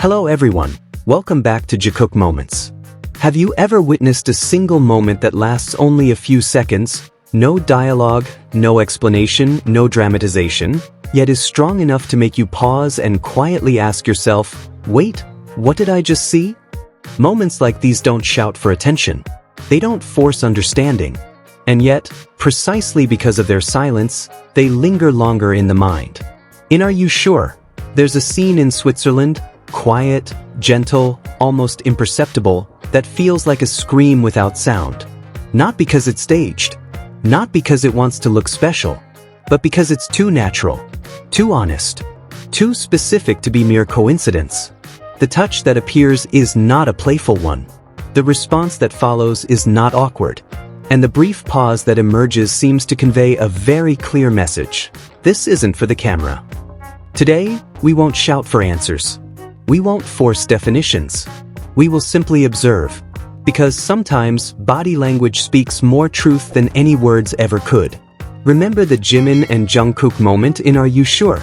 Hello everyone, welcome back to Jikook Moments. Have you ever witnessed a single moment that lasts only a few seconds, no dialogue, no explanation, no dramatization, yet is strong enough to make you pause and quietly ask yourself, wait, what did I just see? Moments like these don't shout for attention. They don't force understanding. And yet, precisely because of their silence, they linger longer in the mind. In Are You Sure? There's a scene in Switzerland, quiet, gentle, almost imperceptible, that feels like a scream without sound. Not because it's staged, not because it wants to look special, but because it's too natural, too honest, too specific to be mere coincidence. The touch that appears is not a playful one. The response that follows is not awkward. And the brief pause that emerges seems to convey a very clear message. This isn't for the camera. Today, we won't shout for answers. We won't force definitions. We will simply observe. Because sometimes, body language speaks more truth than any words ever could. Remember the Jimin and Jungkook moment in Are You Sure?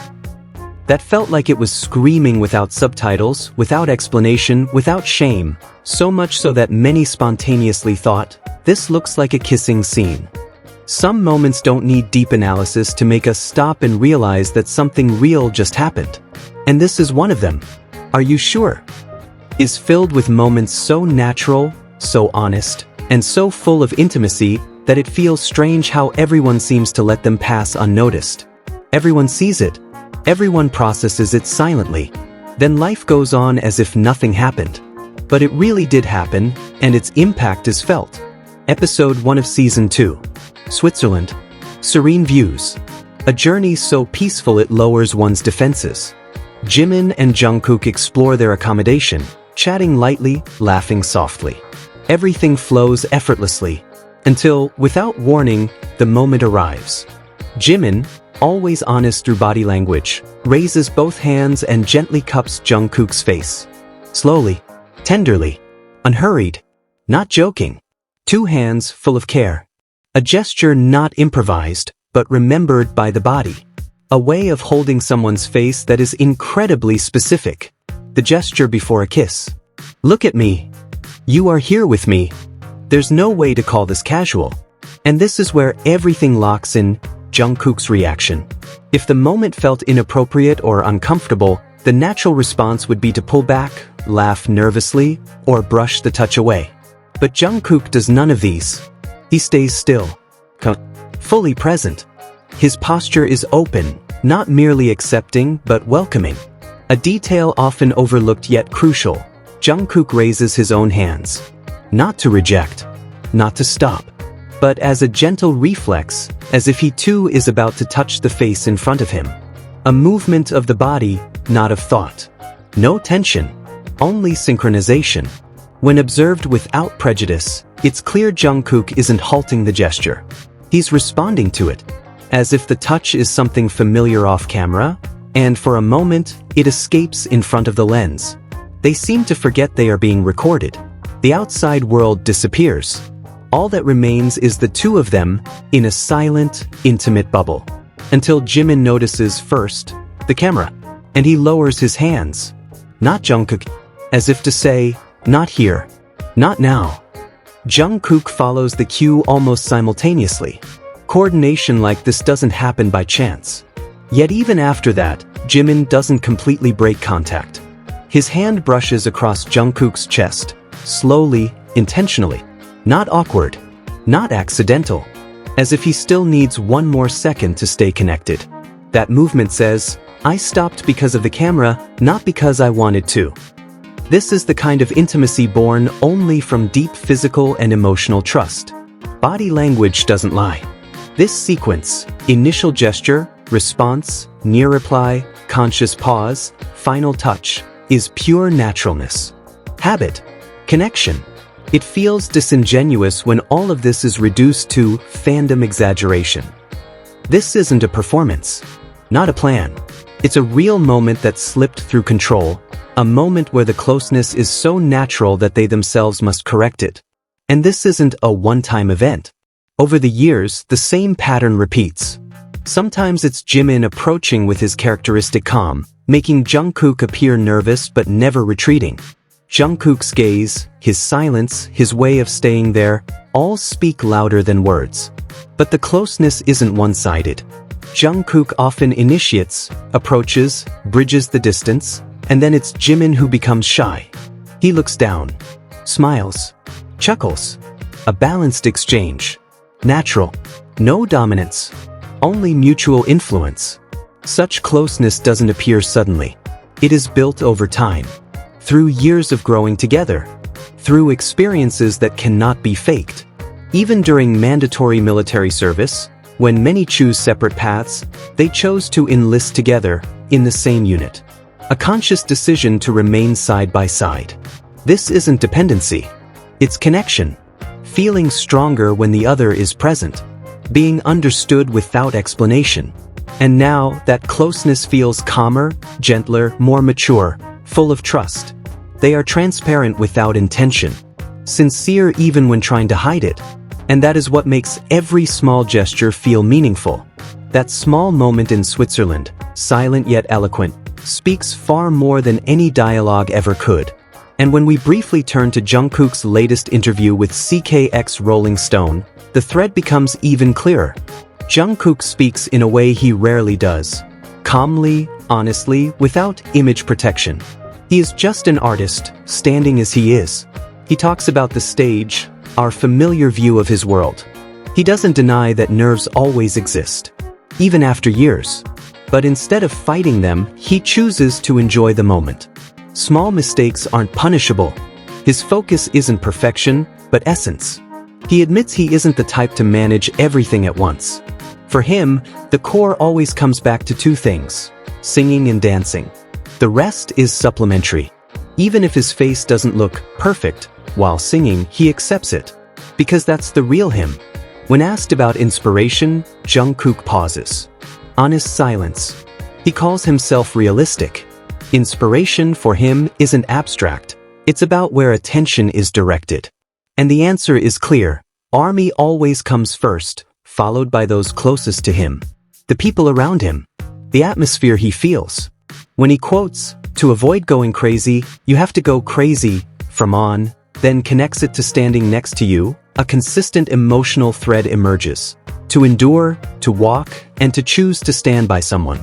That felt like it was screaming without subtitles, without explanation, without shame, so much so that many spontaneously thought, this looks like a kissing scene. Some moments don't need deep analysis to make us stop and realize that something real just happened. And this is one of them. Are You Sure? Is filled with moments so natural, so honest, and so full of intimacy that it feels strange how everyone seems to let them pass unnoticed. Everyone sees it. Everyone processes it silently. Then life goes on as if nothing happened. But it really did happen, and its impact is felt. Episode 1 of Season 2. Switzerland. Serene views. A journey so peaceful it lowers one's defenses. Jimin and Jungkook explore their accommodation, chatting lightly, laughing softly. Everything flows effortlessly, until, without warning, the moment arrives. Jimin, always honest through body language, raises both hands and gently cups Jungkook's face. Slowly, tenderly, unhurried, not joking. 2 hands full of care. A gesture not improvised, but remembered by the body. A way of holding someone's face that is incredibly specific. The gesture before a kiss. Look at me. You are here with me. There's no way to call this casual. And this is where everything locks in. Jungkook's reaction. If the moment felt inappropriate or uncomfortable, the natural response would be to pull back, laugh nervously, or brush the touch away. But Jungkook does none of these. He stays still, fully present. His posture is open, not merely accepting but welcoming. A detail often overlooked yet crucial. Jungkook raises his own hands. Not to reject, not to stop, but as a gentle reflex, as if he too is about to touch the face in front of him. A movement of the body, not of thought. No tension, only synchronization. When observed without prejudice, it's clear Jungkook isn't halting the gesture. He's responding to it, as if the touch is something familiar off camera, and for a moment, it escapes in front of the lens. They seem to forget they are being recorded. The outside world disappears. All that remains is the two of them in a silent, intimate bubble. Until Jimin notices first the camera, and he lowers his hands. Not Jungkook, as if to say, not here, not now. Jungkook follows the cue almost simultaneously. Coordination like this doesn't happen by chance. Yet even after that, Jimin doesn't completely break contact. His hand brushes across Jungkook's chest, slowly, intentionally. Not awkward, not accidental, as if he still needs one more second to stay connected. That movement says, I stopped because of the camera, not because I wanted to. This is the kind of intimacy born only from deep physical and emotional trust. Body language doesn't lie. This sequence, initial gesture, response, near reply, conscious pause, final touch, is pure naturalness. Habit, connection. It feels disingenuous when all of this is reduced to fandom exaggeration. This isn't a performance, not a plan. It's a real moment that slipped through control, a moment where the closeness is so natural that they themselves must correct it. And this isn't a one-time event. Over the years, the same pattern repeats. Sometimes it's Jimin approaching with his characteristic calm, making Jungkook appear nervous but never retreating. Jungkook's gaze, his silence, his way of staying there, all speak louder than words. But the closeness isn't one-sided. Jungkook often initiates, approaches, bridges the distance, and then it's Jimin who becomes shy. He looks down, smiles, chuckles. A balanced exchange. Natural. No dominance. Only mutual influence. Such closeness doesn't appear suddenly. It is built over time. Through years of growing together. Through experiences that cannot be faked. Even during mandatory military service, when many choose separate paths, they chose to enlist together, in the same unit. A conscious decision to remain side by side. This isn't dependency. It's connection. Feeling stronger when the other is present. Being understood without explanation. And now, that closeness feels calmer, gentler, more mature, full of trust. They are transparent without intention. Sincere even when trying to hide it. And that is what makes every small gesture feel meaningful. That small moment in Switzerland, silent yet eloquent, speaks far more than any dialogue ever could. And when we briefly turn to Jungkook's latest interview with CKX Rolling Stone, the thread becomes even clearer. Jungkook speaks in a way he rarely does. Calmly, honestly, without image protection. He is just an artist, standing as he is. He talks about the stage, our familiar view of his world. He doesn't deny that nerves always exist, even after years. But instead of fighting them, he chooses to enjoy the moment. Small mistakes aren't punishable. His focus isn't perfection, but essence. He admits he isn't the type to manage everything at once. For him, the core always comes back to two things: singing and dancing. The rest is supplementary. Even if his face doesn't look perfect while singing, he accepts it. Because that's the real him. When asked about inspiration, Jungkook pauses. Honest silence. He calls himself realistic. Inspiration for him isn't abstract. It's about where attention is directed. And the answer is clear. Army always comes first, followed by those closest to him. The people around him. The atmosphere he feels. When he quotes, "To avoid going crazy, you have to go crazy," from on, then connects it to standing next to you, a consistent emotional thread emerges. To endure, to walk, and to choose to stand by someone.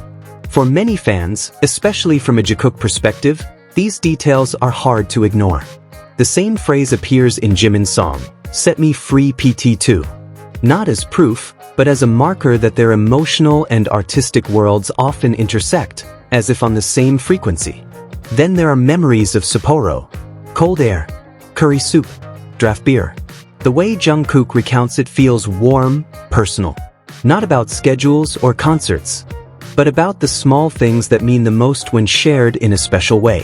For many fans, especially from a Jikook perspective, these details are hard to ignore. The same phrase appears in Jimin's song, "Set Me Free PT2. Not as proof, but as a marker that their emotional and artistic worlds often intersect, as if on the same frequency. Then there are memories of Sapporo, cold air, curry soup, draft beer. The way Jungkook recounts it feels warm, personal. Not about schedules or concerts, but about the small things that mean the most when shared in a special way.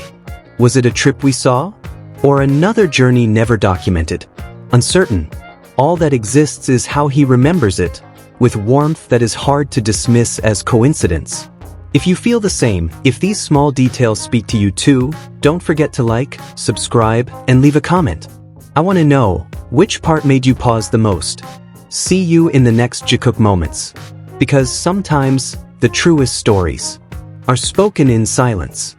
Was it a trip we saw? Or another journey never documented? Uncertain. All that exists is how he remembers it, with warmth that is hard to dismiss as coincidence. If you feel the same, if these small details speak to you too, don't forget to like, subscribe, and leave a comment. I want to know, which part made you pause the most? See you in the next Jikook Moments. Because sometimes, the truest stories are spoken in silence.